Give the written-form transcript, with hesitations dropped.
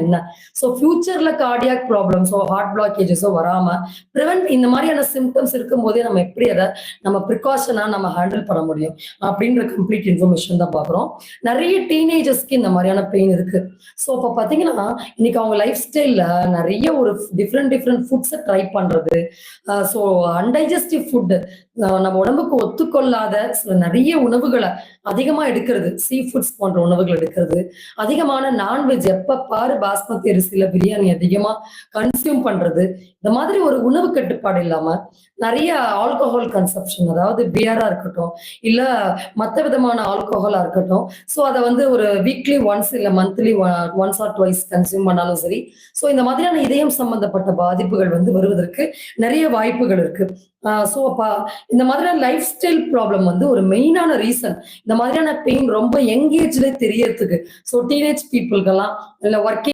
என்ன? ஸோ ஃபியூச்சர்ல cardiac ப்ராப்ளம்ஸோ, heart பிளாக்கேஜஸோ வராம இந்த மாதிரியான சிம்ப்டம்ஸ் இருக்கும்போதே நம்ம எப்படி அத நம்ம ப்ரிகாஷனா நம்ம ஹேண்டில் பண்ண முடியும்? அப்படின்ற கம்ப்ளீட் இன்ஃபர்மேஷன் தான் பார்க்குறோம். நெறைய டீனேஜர்ஸ்க்கு இந்த மாதிரியான பெயின் இருக்கு. ஸோ அப்ப பார்த்தீங்கன்னா, இன்னைக்கு அவங்க லைஃப் ஸ்டைல்ல நெறைய ஒரு டிஃபரெண்ட் ஃபுட்ஸ ட்ரை பண்றது. ஸோ அன்டைஜஸ்டிவ் ஃபுட் நம்ம உடம்புக்கு ஒத்துக்கொள்ளாத சில நெறைய உணவுகள அதிகமா எடுக்கிறது. சீ ஃபுட்ஸ் போன்ற உணவுகள் எடுக்கிறது. அதிகமான நான்வெஜ் எப்ப பாரு பாஸ்மதி அரிசியில பிரியாணி அதிகமா கன்சியூம் பண்றது. இந்த மாதிரி ஒரு உணவு கட்டுப்பாடு இல்லாம, நெறைய ஆல்கஹால் கன்சம்ப்ஷன் அதாவது பியரா இருக்கட்டும், இல்ல மத்த விதமான ஆல்கஹாலா இருக்கட்டும். ஸோ அத வந்து ஒரு வீக்லி ஒன்ஸ் இல்ல monthly once R twice consume பண்ணாலும் சரி. ஸோ இந்த மாதிரியான இதயம் சம்பந்தப்பட்ட பாதிப்புகள் வந்து வருவதற்கு நெறைய வாய்ப்புகள் இருக்கு. ஸோ அப்ப இந்த மாதிரியான லைஃப் ஸ்டைல் ப்ராப்ளம் வந்து ஒரு மெயினான ரீசன். இந்த மாதிரியான பெயின் ரொம்ப யங் ஏஜ்லயே தெரியறதுக்கு. ஸோ டீனேஜ் பீப்புள்கெல்லாம் இல்ல வொர்க்கிங்